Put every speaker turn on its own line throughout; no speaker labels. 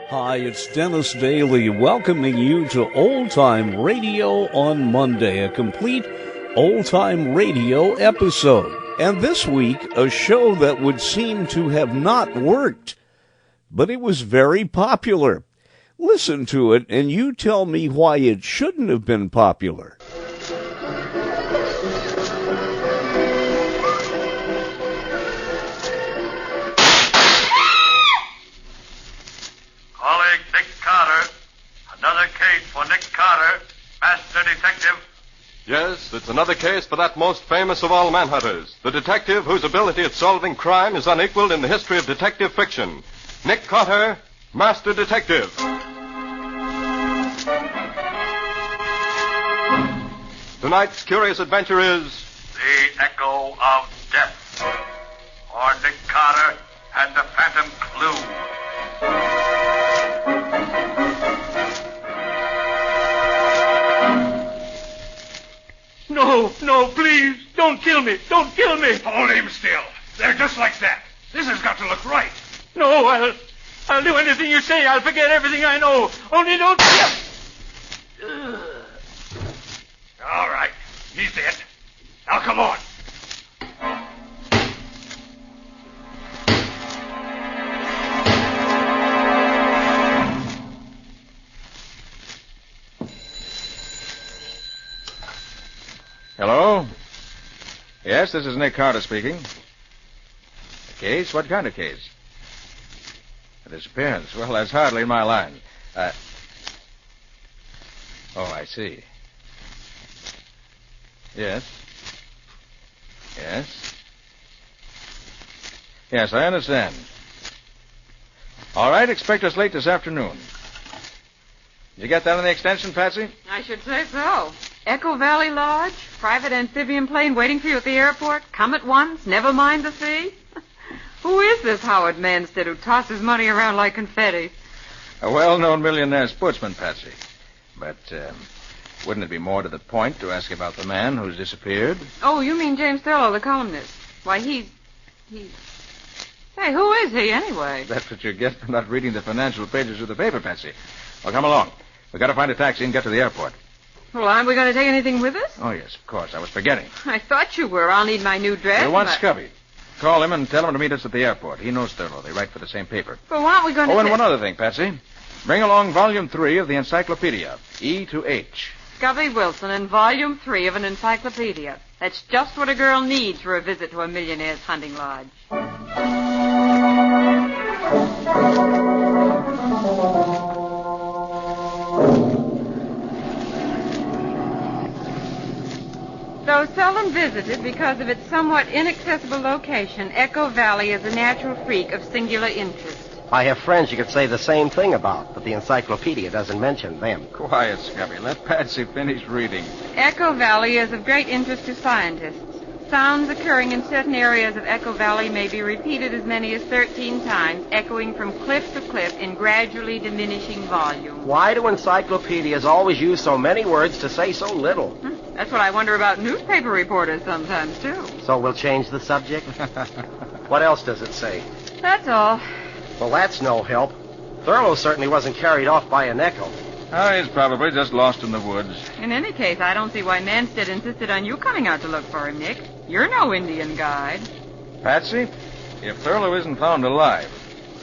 Hi, it's Dennis Daly welcoming you to Old Time Radio on Monday, a complete Old Time Radio episode. And this week, a show that would seem to have not worked, but it was very popular. Listen to it and you tell me why it shouldn't have been popular.
Another case for Nick Carter, Master Detective.
Yes, it's another case for that most famous of all manhunters, the detective whose ability at solving crime is unequaled in the history of detective fiction. Nick Carter, Master Detective. Tonight's curious adventure is...
The Echo of Death, or Nick Carter and the Phantom Clue.
No, please, don't kill me. Don't kill me.
Hold him still. They're just like that. This has got to look right.
No, I'll do anything you say. I'll forget everything I know. Only don't...
All right, he's dead. Now come on.
Hello? Yes, this is Nick Carter speaking. A case? What kind of case? A disappearance. Well, that's hardly in my line. Oh, I see. Yes. Yes, I understand. All right, expect us late this afternoon. Did you get that on the extension, Patsy?
I should say so. Echo Valley Lodge, private amphibian plane waiting for you at the airport. Come at once, never mind the fee. Who is this Howard Manstead who tosses money around like confetti?
A well-known millionaire sportsman, Patsy. But wouldn't it be more to the point to ask about the man who's disappeared?
Oh, you mean James Thurlow, the columnist. Why, he's... Hey, who is he, anyway?
That's what you get for not reading the financial pages of the paper, Patsy. Well, come along. We've got to find a taxi and get to the airport.
Well, aren't we going to take anything with us?
Oh, yes, of course. I was forgetting.
I thought you were. I'll need my new dress.
You want Scubby. Call him and tell him to meet us at the airport. He knows Thurlow. They write for the same paper.
But why aren't we going to...
Oh, and one other thing, Patsy. Bring along Volume 3 of the Encyclopedia, E to H.
Scubby Wilson and Volume 3 of an encyclopedia. That's just what a girl needs for a visit to a millionaire's hunting lodge. Though seldom visited because of its somewhat inaccessible location, Echo Valley is a natural freak of singular interest.
I have friends you could say the same thing about, but the encyclopedia doesn't mention them.
Quiet, Scubby. Let Patsy finish reading.
Echo Valley is of great interest to scientists. Sounds occurring in certain areas of Echo Valley may be repeated as many as 13 times, echoing from cliff to cliff in gradually diminishing volume.
Why do encyclopedias always use so many words to say so little?
That's what I wonder about newspaper reporters sometimes, too.
So we'll change the subject? What else does it say?
That's all.
Well, that's no help. Thurlow certainly wasn't carried off by an echo.
Oh, he's probably just lost in the woods.
In any case, I don't see why Manstead insisted on you coming out to look for him, Nick. You're no Indian guide.
Patsy, if Thurlow isn't found alive,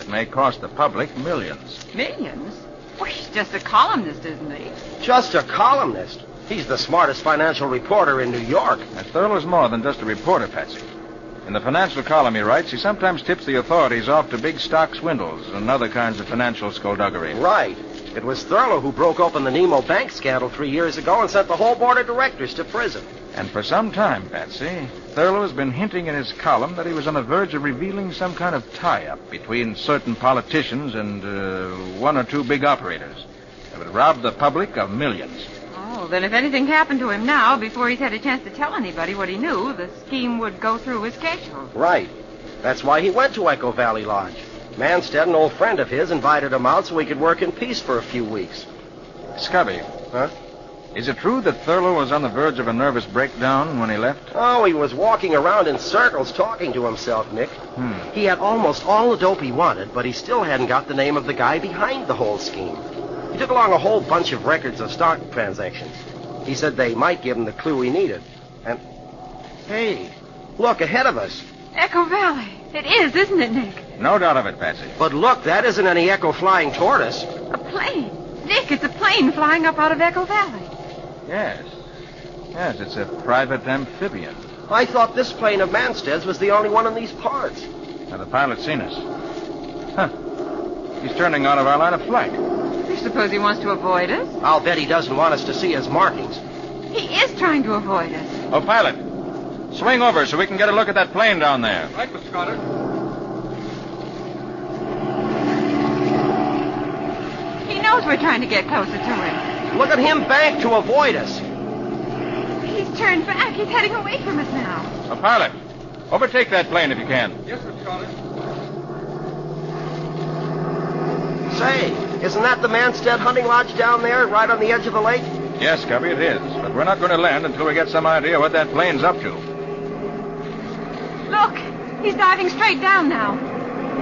it may cost the public millions.
Millions? Well, he's just a columnist, isn't he?
Just a columnist? He's the smartest financial reporter in New York.
And Thurlow's more than just a reporter, Patsy. In the financial column he writes, he sometimes tips the authorities off to big stock swindles and other kinds of financial skullduggery.
Right. It was Thurlow who broke open the Nemo Bank scandal 3 years ago and sent the whole board of directors to prison.
And for some time, Patsy, Thurlow has been hinting in his column that he was on the verge of revealing some kind of tie-up between certain politicians and one or two big operators that would rob the public of millions.
Oh, then if anything happened to him now, before he's had a chance to tell anybody what he knew, the scheme would go through as scheduled.
Right. That's why he went to Echo Valley Lodge. Manstead, an old friend of his, invited him out so he could work in peace for a few weeks.
Scubby.
Huh?
Is it true that Thurlow was on the verge of a nervous breakdown when he left?
Oh, he was walking around in circles talking to himself, Nick. He had almost all the dope he wanted, but he still hadn't got the name of the guy behind the whole scheme. He took along a whole bunch of records of stock transactions. He said they might give him the clue he needed. And, hey, look, ahead of us.
Echo Valley. It is, isn't it, Nick?
No doubt of it, Patsy.
But look, that isn't any Echo flying toward us.
A plane. Nick, it's a plane flying up out of Echo Valley.
Yes. Yes, it's a private amphibian.
I thought this plane of Manstead's was the only one in these parts.
Now, the pilot's seen us. Huh. He's turning out of our line of flight.
You suppose he wants to avoid us?
I'll bet he doesn't want us to see his markings.
He is trying to avoid us.
Oh, pilot. Swing over so we can get a look at that plane down there.
Right, Mr. Carter.
He knows we're trying to get closer to him.
Look at him bank to avoid us.
He's turned back. He's heading away from us now.
Oh, pilot. Overtake that plane if you can.
Yes, Mr. Carter.
Say, isn't that the Manstead hunting lodge down there, right on the edge of the lake?
Yes, Cubby, it is. But we're not going to land until we get some idea what that plane's up to.
Look, he's diving straight down now.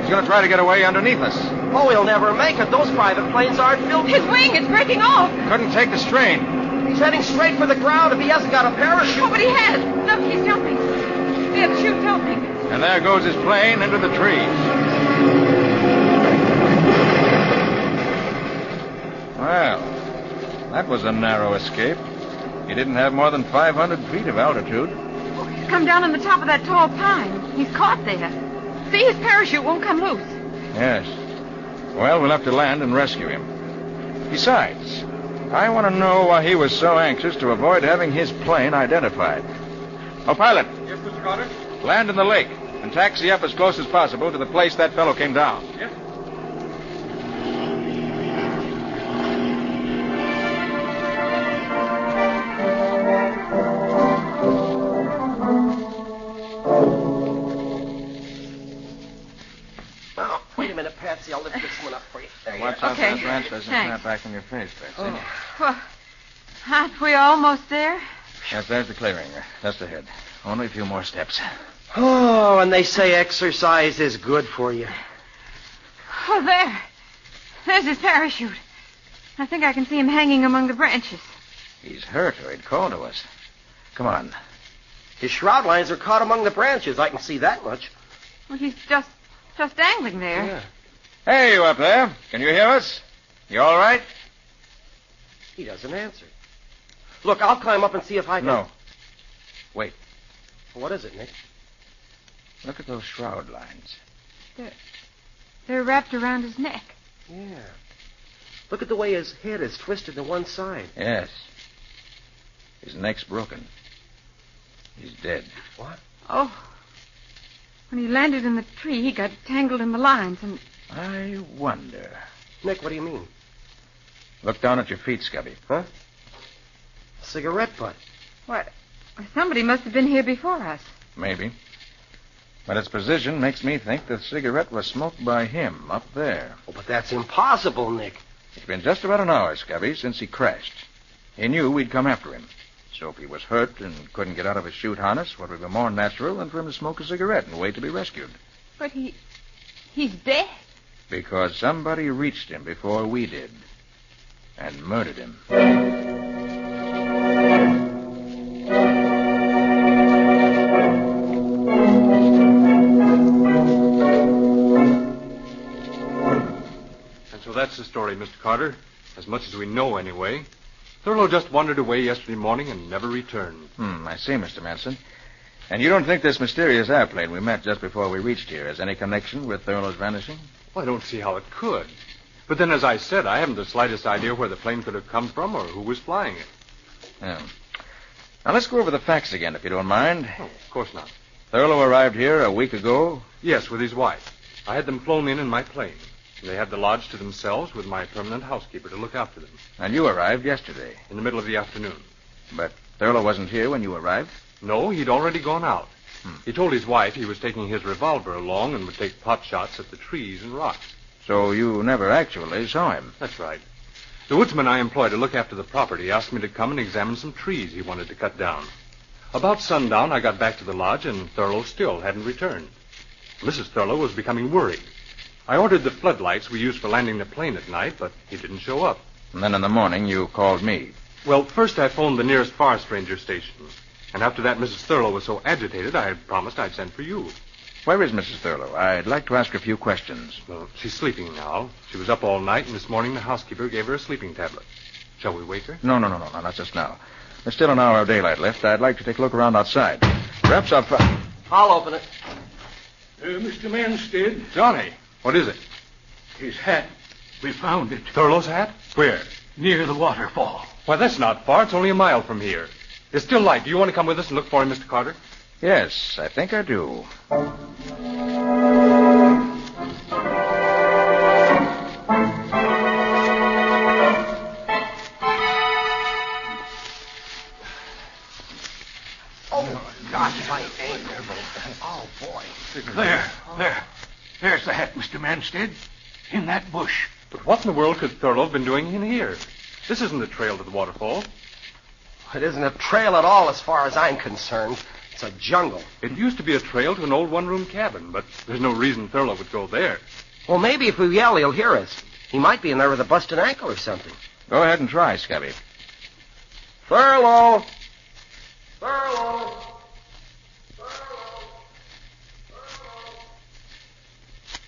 He's going to try to get away underneath us.
Oh, he'll never make it. Those private planes aren't built.
His wing is breaking off.
Couldn't take the strain.
He's heading straight for the ground if he hasn't got a parachute.
Oh, but he has. Look, he's jumping. The other chute's opening.
And there goes his plane into the trees. Well, that was a narrow escape. He didn't have more than 500 feet of altitude.
Oh, he's come down on the top of that tall pine. He's caught there. See, his parachute won't come loose.
Yes. Well, we'll have to land and rescue him. Besides, I want to know why he was so anxious to avoid having his plane identified. Oh, pilot.
Yes, Mr. Carter.
Land in the lake and taxi up as close as possible to the place that fellow came down.
Yes.
Oh, wait a minute, Patsy. I'll lift this one up for you. There you
Watch
are.
out
Okay.
that branch doesn't
Thanks.
snap back in your face, Patsy.
Well, aren't we almost there?
Yes, there's the clearing. Just ahead. Only a few more steps.
Oh, and they say exercise is good for you.
Oh, there. There's his parachute. I think I can see him hanging among the branches.
He's hurt or he'd call to us. Come on.
His shroud lines are caught among the branches. I can see that much.
Well, he's just dangling there.
Yeah.
Hey, you up there. Can you hear us? You all right?
He doesn't answer. Look, I'll climb up and see if I can...
No. Wait.
What is it, Nick?
Look at those shroud lines.
They're wrapped around his neck.
Yeah. Look at the way his head is twisted to one side.
Yes. His neck's broken. He's dead.
What?
Oh. When he landed in the tree, he got tangled in the lines and...
I wonder.
Nick, what do you mean?
Look down at your feet, Scubby.
Huh? Cigarette butt.
What? Somebody must have been here before us.
Maybe. But its position makes me think the cigarette was smoked by him up there.
Oh, but that's impossible, Nick.
It's been just about an hour, Scubby, since he crashed. He knew we'd come after him. So if he was hurt and couldn't get out of his chute harness, what would be more natural than for him to smoke a cigarette and wait to be rescued?
But he's dead.
Because somebody reached him before we did. And murdered him.
And so that's the story, Mr. Carter. As much as we know, anyway. Thurlow just wandered away yesterday morning and never returned.
I see, Mr. Manson. And you don't think this mysterious airplane we met just before we reached here has any connection with Thurlow's vanishing?
Well, I don't see how it could. But then, as I said, I haven't the slightest idea where the plane could have come from or who was flying it.
Yeah. Now, let's go over the facts again, if you don't mind.
Oh, of course not.
Thurlow arrived here a week ago.
Yes, with his wife. I had them flown in my plane. They had the lodge to themselves with my permanent housekeeper to look after them.
And you arrived yesterday.
In the middle of the afternoon.
But Thurlow wasn't here when you arrived?
No, he'd already gone out. He told his wife he was taking his revolver along and would take pot shots at the trees and rocks.
So you never actually saw him?
That's right. The woodsman I employ to look after the property asked me to come and examine some trees he wanted to cut down. About sundown, I got back to the lodge, and Thurlow still hadn't returned. Mrs. Thurlow was becoming worried. I ordered the floodlights we use for landing the plane at night, but he didn't show up.
And then in the morning, you called me.
Well, first I phoned the nearest forest ranger station. And after that, Mrs. Thurlow was so agitated, I had promised I'd send for you.
Where is Mrs. Thurlow? I'd like to ask her a few questions.
Well, she's sleeping now. She was up all night, and this morning the housekeeper gave her a sleeping tablet. Shall we wake her?
No, not just now. There's still an hour of daylight left. I'd like to take a look around outside. Perhaps
I'll open it.
Mr. Manstead.
Johnny, what is it?
His hat. We found it.
Thurlow's hat? Where?
Near the waterfall.
Why, that's not far. It's only a mile from here. It's still light. Do you want to come with us and look for him, Mr. Carter?
Yes, I think I do.
Gosh, my ankle. Oh, boy.
There's the hat, Mr. Manstead. In that bush.
But what in the world could Thurlow have been doing in here? This isn't the trail to the waterfall.
It isn't a trail at all as far as I'm concerned. It's a jungle.
It used to be a trail to an old one-room cabin, but there's no reason Thurlow would go there.
Well, maybe if we yell, he'll hear us. He might be in there with a busted ankle or something.
Go ahead and try, Scubby.
Thurlow! Thurlow!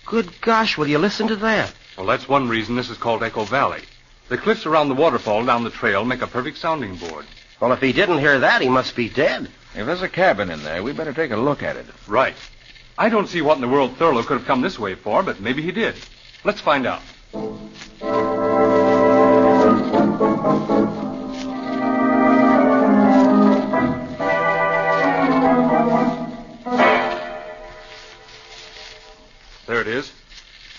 Good gosh, will you listen to that?
Well, that's one reason this is called Echo Valley. The cliffs around the waterfall down the trail make a perfect sounding board.
Well, if he didn't hear that, he must be dead.
If there's a cabin in there, we better take a look at it.
Right. I don't see what in the world Thurlow could have come this way for, but maybe he did. Let's find out. There it is.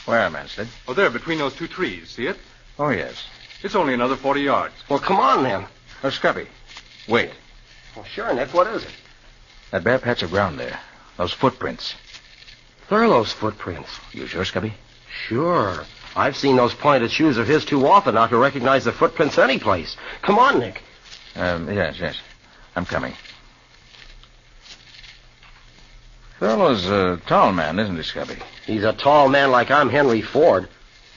Where, Manstead?
Oh, there, between those two trees. See it?
Oh, yes.
It's only another 40 yards.
Well, come on, then.
Oh, Scubby. Wait.
Well, sure, Nick, what is it?
That bare patch of ground there. Those footprints.
Thurlow's footprints.
You sure, Scubby?
Sure. I've seen those pointed shoes of his too often not to recognize the footprints anyplace. Come on, Nick.
Yes. I'm coming. Thurlow's a tall man, isn't he, Scubby?
He's a tall man like I'm Henry Ford.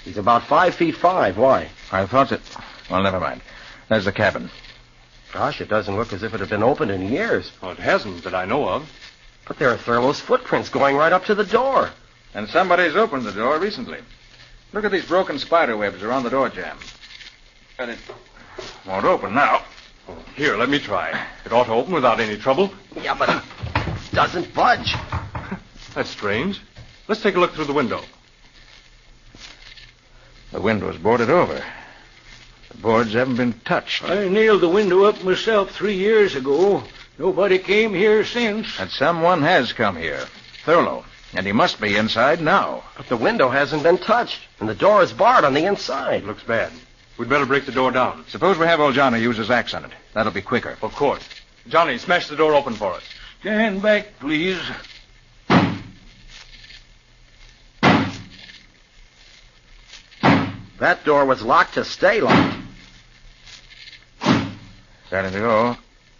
He's about 5'5". Why?
I thought that... Well, never mind. There's the cabin.
Gosh, it doesn't look as if it had been opened in years.
Well, it hasn't that I know of.
But there are Thurlow's footprints going right up to the door.
And somebody's opened the door recently. Look at these broken spider webs around the door jamb. And it won't open now.
Oh, here, let me try. It ought to open without any trouble.
Yeah, but it doesn't budge.
That's strange. Let's take a look through the window.
The window's boarded over. The boards haven't been touched.
I nailed the window up myself 3 years ago. Nobody came here since.
And someone has come here. Thurlow. And he must be inside now.
But the window hasn't been touched, and the door is barred on the inside.
Looks bad. We'd better break the door down.
Suppose we have old Johnny use his axe on it. That'll be quicker.
Of course. Johnny, smash the door open for us.
Stand back, please.
That door was locked to stay locked.
Starting to go.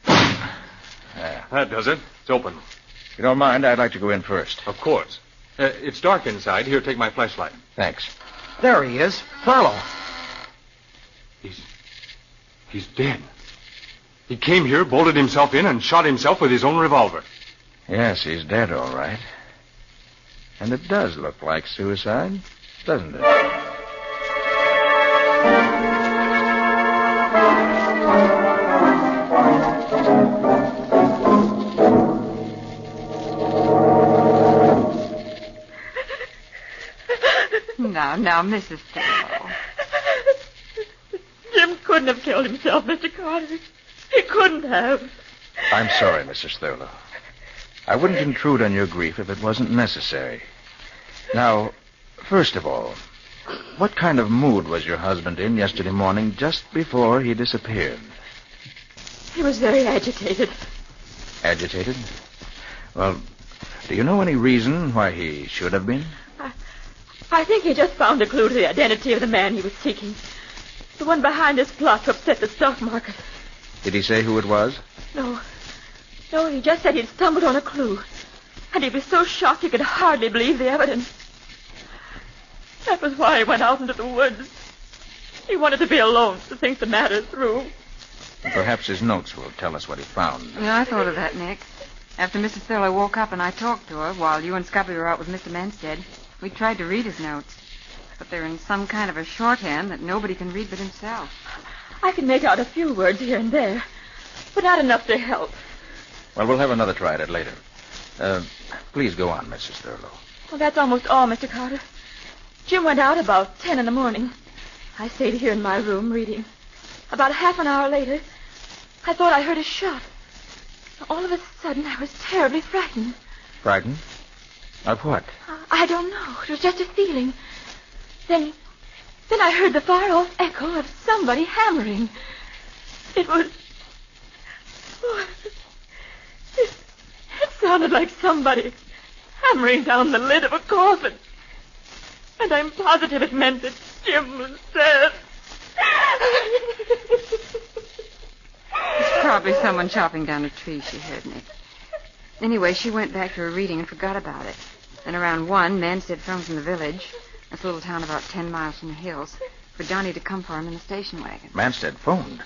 There.
That does it. It's open.
If you don't mind, I'd like to go in first.
Of course. It's dark inside. Here, take my flashlight.
Thanks.
There he is. Thurlow.
He's dead. He came here, bolted himself in, and shot himself with his own revolver.
Yes, he's dead, all right. And it does look like suicide, doesn't it?
Now, Mrs. Thurlow.
Jim couldn't have killed himself, Mr. Carter. He couldn't have.
I'm sorry, Mrs. Thurlow. I wouldn't intrude on your grief if it wasn't necessary. Now, first of all, what kind of mood was your husband in yesterday morning just before he disappeared?
He was very agitated.
Agitated? Well, do you know any reason why he should have been?
I think he just found a clue to the identity of the man he was seeking. The one behind his plot to upset the stock market.
Did he say who it was?
No, he just said he'd stumbled on a clue. And he was so shocked he could hardly believe the evidence. That was why he went out into the woods. He wanted to be alone to think the matter through.
Perhaps his notes will tell us what he found.
Yeah, I thought of that, Nick. After Mrs. Thurlow woke up and I talked to her while you and Scubby were out with Mr. Manstead, we tried to read his notes. But they're in some kind of a shorthand that nobody can read but himself.
I can make out a few words here and there, but not enough to help.
Well, we'll have another try at it later. Please go on, Mrs. Thurlow.
Well, that's almost all, Mr. Carter. Jim went out about 10 in the morning. I stayed here in my room reading. About half an hour later, I thought I heard a shot. All of a sudden, I was terribly frightened.
Frightened? Of what?
I don't know. It was just a feeling. Then I heard the far-off echo of somebody hammering. It was... Oh, it sounded like somebody hammering down the lid of a coffin. And I'm positive it meant that Jim was dead.
It's probably someone chopping down a tree, she heard, Nick. Anyway, she went back to her reading and forgot about it. Then around 1, Manstead phoned from the village, this little town about 10 miles from the hills, for Johnny to come for him in the station wagon.
Manstead phoned?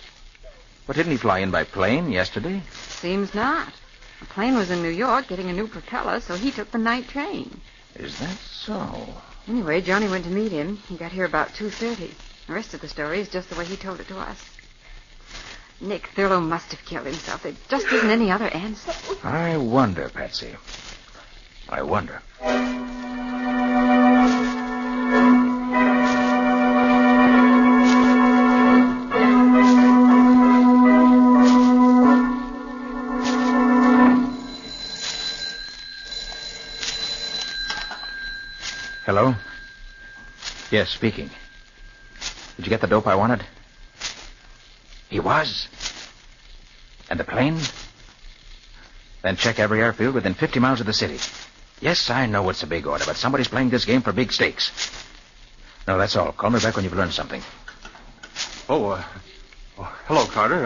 But didn't he fly in by plane yesterday?
Seems not. The plane was in New York getting a new propeller, so he took the night train.
Is that so?
Anyway, Johnny went to meet him. He got here about 2:30. The rest of the story is just the way he told it to us. Nick, Thurlow must have killed himself. There just isn't any other answer.
I wonder, Patsy. I wonder. Hello? Yes, speaking. Did you get the dope I wanted? He was? And the plane? Then check every airfield within 50 miles of the city. Yes, I know it's a big order, but somebody's playing this game for big stakes. No, that's all. Call me back when you've learned something.
Hello, Carter.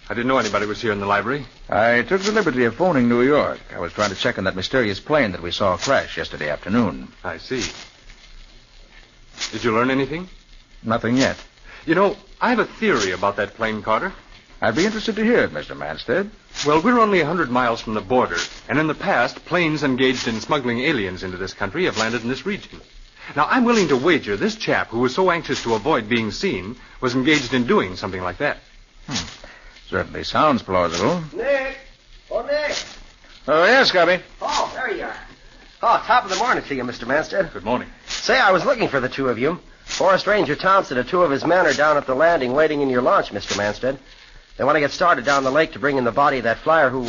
I didn't know anybody was here in the library.
I took the liberty of phoning New York. I was trying to check on that mysterious plane that we saw crash yesterday afternoon.
I see. Did you learn anything?
Nothing yet.
You know, I have a theory about that plane, Carter.
I'd be interested to hear it, Mr. Manstead.
Well, we're only 100 miles from the border, and in the past, planes engaged in smuggling aliens into this country have landed in this region. Now, I'm willing to wager this chap, who was so anxious to avoid being seen, was engaged in doing something like that.
Certainly sounds plausible.
Nick! Oh, Nick!
Oh, yes, Scubby.
Oh, there you are. Oh, top of the morning to you, Mr. Manstead.
Good morning.
Say, I was looking for the two of you. Forest Ranger Thompson and 2 of his men are down at the landing waiting in your launch, Mr. Manstead. They want to get started down the lake to bring in the body of that flyer who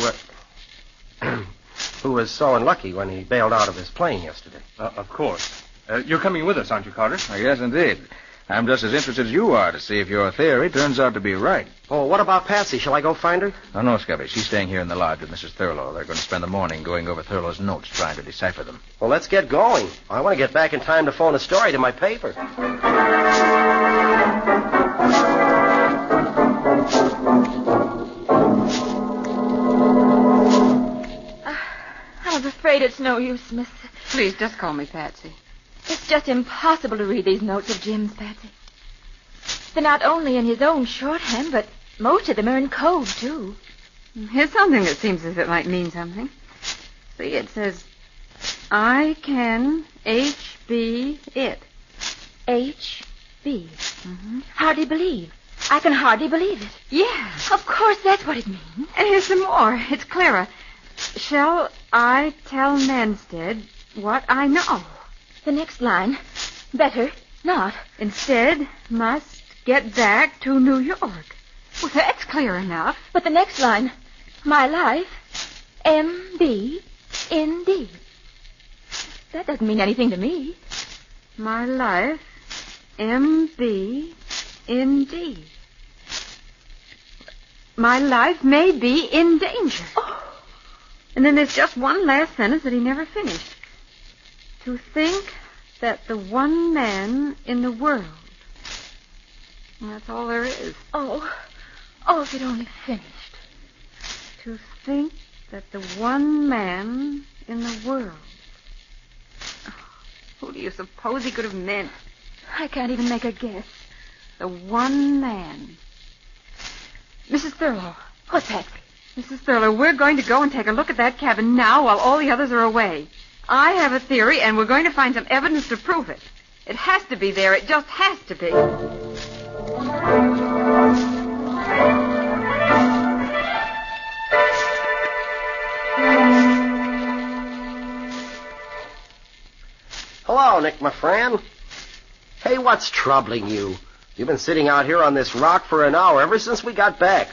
was so unlucky when he bailed out of his plane yesterday.
Of course. You're coming with us, aren't you, Carter?
Yes, indeed. I'm just as interested as you are to see if your theory turns out to be right.
Oh, what about Patsy? Shall I go find her?
Oh, no, Scubby. She's staying here in the lodge with Mrs. Thurlow. They're going to spend the morning going over Thurlow's notes, trying to decipher them.
Well, let's get going. I want to get back in time to phone a story to my paper.
I was afraid it's no use, Miss.
Please, just call me Patsy.
It's just impossible to read these notes of Jim's, Patsy. They're not only in his own shorthand, but most of them are in code, too.
Here's something that seems as if it might mean something. See, it says, I can HB it.
HB. Hardly believe. I can hardly believe it.
Yeah.
Of course, that's what it means.
And here's some more. It's clearer. Shall I tell Manstead what I know?
The next line. Better not.
Instead, must get back to New York. Well, that's clear enough.
But the next line. My life, M.B. N.D. That doesn't mean anything to me.
My life, M.B. N.D. My life may be in danger.
Oh.
And then there's just one last sentence that he never finished. To think that the one man in the world And that's all there is.
Oh, if it only finished.
To think that the one man in the world... Who do you suppose he could have meant?
I can't even make a guess.
The one man. Mrs. Thurlow.
What's that?
Mrs. Thurlow, we're going to go and take a look at that cabin now while all the others are away. I have a theory, and we're going to find some evidence to prove it. It has to be there. It just has to be.
Hello, Nick, my friend. Hey, what's troubling you? You've been sitting out here on this rock for an hour ever since we got back,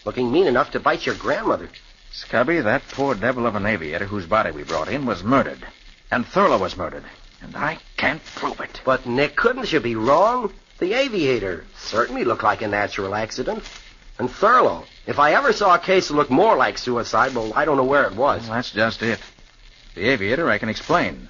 looking mean enough to bite your grandmother.
Scubby, that poor devil of an aviator whose body we brought in was murdered. And Thurlow was murdered. And I can't prove it.
But, Nick, couldn't you be wrong? The aviator certainly looked like a natural accident. And Thurlow, if I ever saw a case that looked more like suicide, well, I don't know where it was.
Well, that's just it. The aviator I can explain.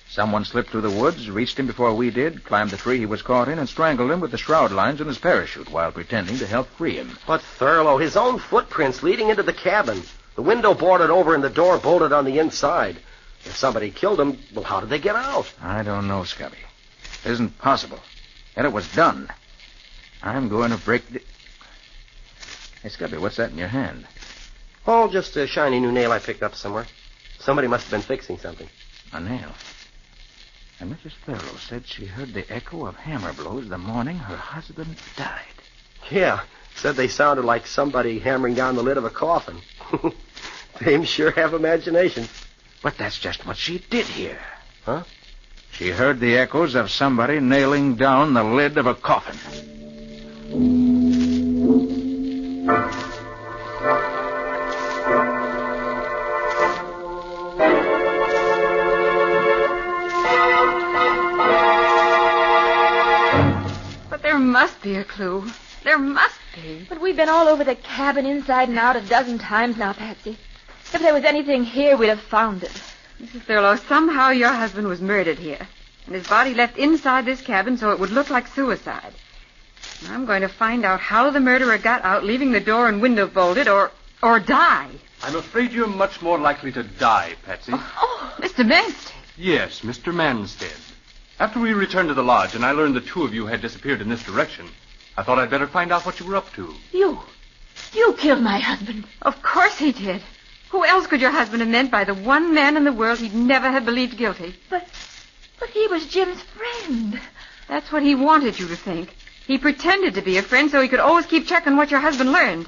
Someone slipped through the woods, reached him before we did, climbed the tree he was caught in, and strangled him with the shroud lines in his parachute while pretending to help free him.
But, Thurlow, his own footprints leading into the cabin. The window boarded over and the door bolted on the inside. If somebody killed him, well, how did they get out?
I don't know, Scubby. It isn't possible. Yet it was done. I'm going to break the... Hey, Scubby, what's that in your hand?
Oh, just a shiny new nail I picked up somewhere. Somebody must have been fixing something.
A nail. And Mrs. Thurlow said she heard the echo of hammer blows the morning her husband died.
Yeah, said they sounded like somebody hammering down the lid of a coffin. Dames sure have imagination.
But that's just what she did hear.
Huh?
She heard the echoes of somebody nailing down the lid of a coffin.
But there must be a clue. There must be.
But we've been all over the cabin inside and out a dozen times now, Patsy. If there was anything here, we'd have found it.
Mrs. Thurlow, somehow your husband was murdered here, and his body left inside this cabin so it would look like suicide. I'm going to find out how the murderer got out, leaving the door and window bolted, or die.
I'm afraid you're much more likely to die, Patsy.
Oh, Mr. Manstead.
Yes, Mr. Manstead. After we returned to the lodge and I learned the two of you had disappeared in this direction, I thought I'd better find out what you were up to.
You killed my husband.
Of course he did. Who else could your husband have meant by the one man in the world he'd never have believed guilty?
But he was Jim's friend.
That's what he wanted you to think. He pretended to be a friend so he could always keep checking what your husband learned.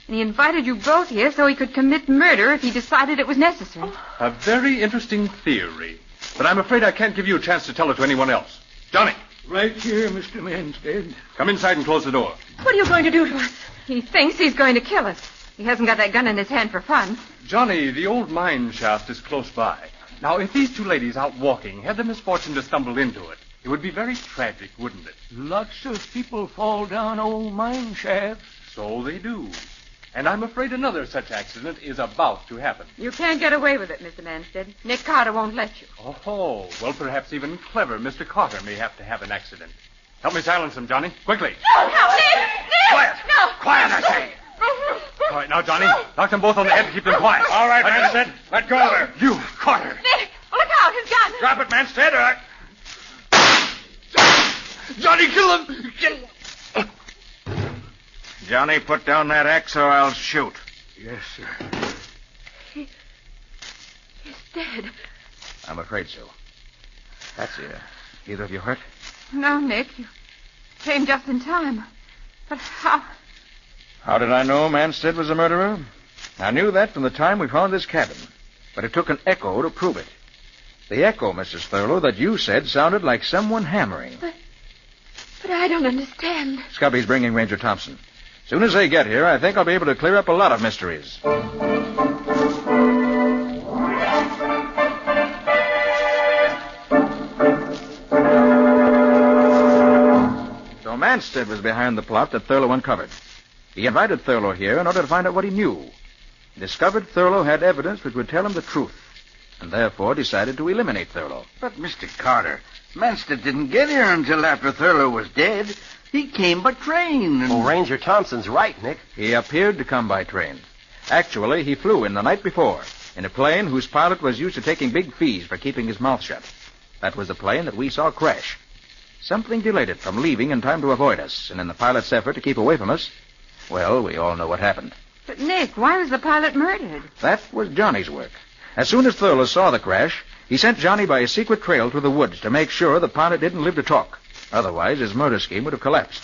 And he invited you both here so he could commit murder if he decided it was necessary.
A very interesting theory. But I'm afraid I can't give you a chance to tell it to anyone else. Johnny.
Right here, Mr. Manstead.
Come inside and close the door.
What are you going to do to us?
He thinks he's going to kill us. He hasn't got that gun in his hand for fun.
Johnny, the old mine shaft is close by. Now, if these two ladies out walking had the misfortune to stumble into it, it would be very tragic, wouldn't it?
Lots of people fall down old mine shafts.
So they do. And I'm afraid another such accident is about to happen.
You can't get away with it, Mr. Manstead. Nick Carter won't let you.
Oh, well, perhaps even clever Mr. Carter may have to have an accident. Help me silence him, Johnny. Quickly.
No, Nick!
Quiet!
No!
Quiet, I say! All right, now, Johnny, knock them both on the head and keep them quiet.
All right, Manstead. Let go of her.
You, Carter.
Nick, look out, his gun!
Drop it, Manstead.
Johnny, kill him! Kill him!
Johnny, put down that axe or I'll shoot.
Yes, sir.
He's dead.
I'm afraid so. Patsy, either of you hurt?
No, Nick. You came just in time. But how?
How did I know Manstead was a murderer? I knew that from the time we found this cabin. But it took an echo to prove it. The echo, Mrs. Thurlow, that you said sounded like someone hammering.
But I don't understand.
Scubby's bringing Ranger Thompson. As soon as they get here, I think I'll be able to clear up a lot of mysteries. So Manstead was behind the plot that Thurlow uncovered. He invited Thurlow here in order to find out what he knew. He discovered Thurlow had evidence which would tell him the truth, and therefore decided to eliminate Thurlow.
But, Mr. Carter, Manstead didn't get here until after Thurlow was dead. He came by train. And...
Well, Ranger Thompson's right, Nick.
He appeared to come by train. Actually, he flew in the night before in a plane whose pilot was used to taking big fees for keeping his mouth shut. That was the plane that we saw crash. Something delayed it from leaving in time to avoid us, and in the pilot's effort to keep away from us, well, we all know what happened.
But, Nick, why was the pilot murdered?
That was Johnny's work. As soon as Thurlow saw the crash, he sent Johnny by a secret trail through the woods to make sure the pilot didn't live to talk. Otherwise, his murder scheme would have collapsed.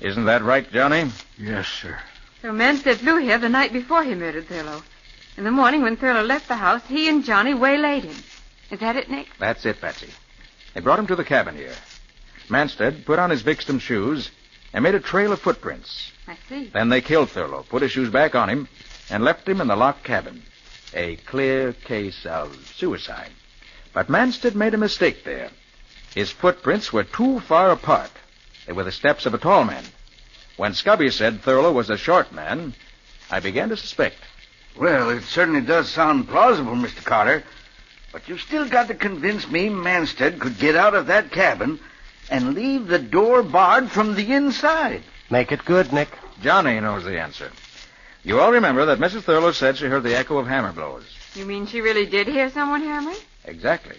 Isn't that right, Johnny?
Yes, sir.
So Manstead flew here the night before he murdered Thurlow. In the morning, when Thurlow left the house, he and Johnny waylaid him. Is that it, Nick?
That's it, Patsy. They brought him to the cabin here. Manstead put on his victim's shoes and made a trail of footprints.
I see.
Then they killed Thurlow, put his shoes back on him, and left him in the locked cabin. A clear case of suicide. But Manstead made a mistake there. His footprints were too far apart. They were the steps of a tall man. When Scubby said Thurlow was a short man, I began to suspect.
Well, it certainly does sound plausible, Mr. Carter. But you've still got to convince me Manstead could get out of that cabin and leave the door barred from the inside.
Make it good, Nick.
Johnny knows the answer. You all remember that Mrs. Thurlow said she heard the echo of hammer blows.
You mean she really did hear someone hammering?
Exactly.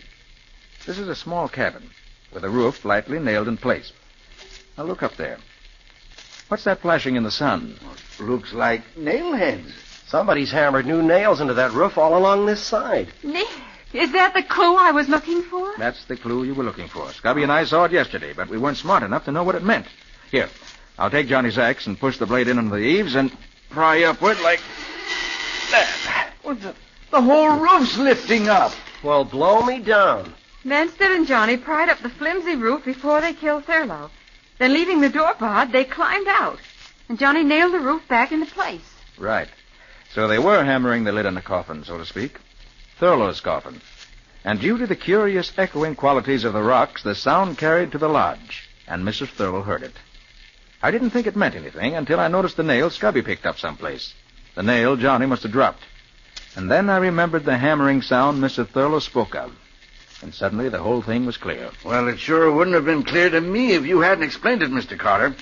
This is a small cabin with a roof lightly nailed in place. Now look up there. What's that flashing in the sun?
Looks like nail heads.
Somebody's hammered new nails into that roof all along this side.
Nick, is that the clue I was looking for?
That's the clue you were looking for. Scubby and I saw it yesterday, but we weren't smart enough to know what it meant. Here, I'll take Johnny's axe and push the blade in under the eaves and pry upward like that.
Well, the whole roof's lifting up.
Well, blow me down.
Manstead and Johnny pried up the flimsy roof before they killed Thurlow. Then, leaving the door barred, they climbed out. And Johnny nailed the roof back into place.
Right. So they were hammering the lid on the coffin, so to speak. Thurlow's coffin. And due to the curious echoing qualities of the rocks, the sound carried to the lodge, and Mrs. Thurlow heard it. I didn't think it meant anything until I noticed the nail Scubby picked up someplace. The nail Johnny must have dropped. And then I remembered the hammering sound Mrs. Thurlow spoke of. And suddenly the whole thing was clear.
Well, it sure wouldn't have been clear to me if you hadn't explained it, Mr. Carter.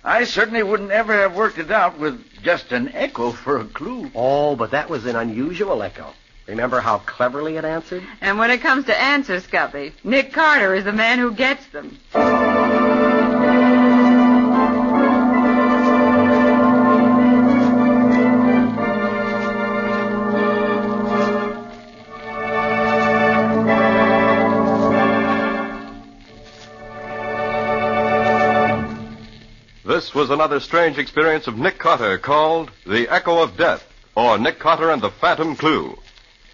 I certainly wouldn't ever have worked it out with just an echo for a clue.
Oh, but that was an unusual echo. Remember how cleverly it answered?
And when it comes to answers, Scubby, Nick Carter is the man who gets them.
This was another strange experience of Nick Carter called The Echo of Death, or Nick Carter and the Phantom Clue.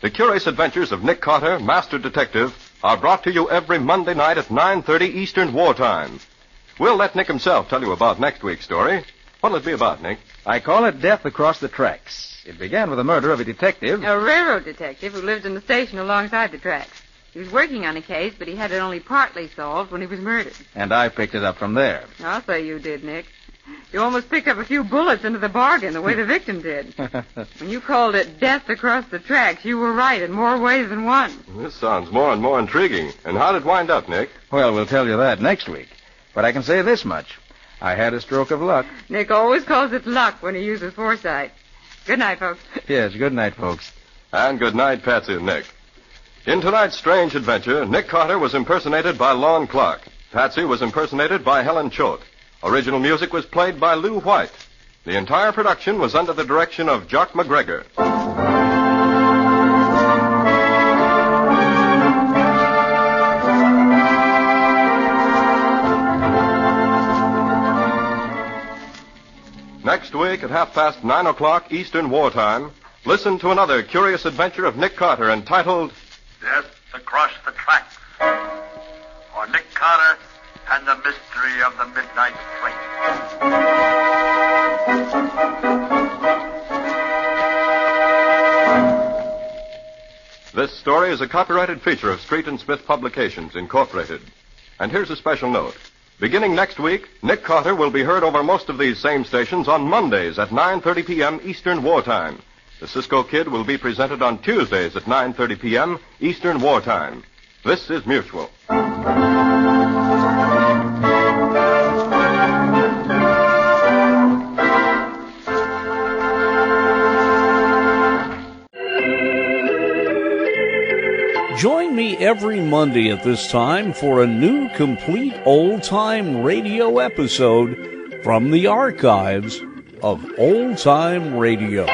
The curious adventures of Nick Carter, Master Detective, are brought to you every Monday night at 9:30 Eastern Wartime. We'll let Nick himself tell you about next week's story. What'll it be about, Nick?
I call it Death Across the Tracks. It began with the murder of a detective.
A railroad detective who lived in the station alongside the tracks. He was working on a case, but he had it only partly solved when he was murdered.
And I picked it up from there.
I'll say you did, Nick. You almost picked up a few bullets into the bargain the way the victim did. When you called it Death Across the Tracks, you were right in more ways than one.
This sounds more and more intriguing. And how'd it wind up, Nick?
Well, we'll tell you that next week. But I can say this much. I had a stroke of luck.
Nick always calls it luck when he uses foresight. Good night, folks.
Yes, good night, folks.
And good night, Patsy and Nick. In tonight's strange adventure, Nick Carter was impersonated by Lon Clark. Patsy was impersonated by Helen Choate. Original music was played by Lou White. The entire production was under the direction of Jock McGregor. Next week at 9:30 Eastern Wartime, listen to another curious adventure of Nick Carter entitled
Death Across the Tracks, or Nick Carter and the Mystery of the Midnight Train.
This story is a copyrighted feature of Street and Smith Publications, Incorporated. And here's a special note. Beginning next week, Nick Carter will be heard over most of these same stations on Mondays at 9:30 p.m. Eastern Wartime. The Cisco Kid will be presented on Tuesdays at 9:30 p.m. Eastern Wartime. This is Mutual.
every Monday at this time for a new complete old-time radio episode from the archives of Old Time Radio.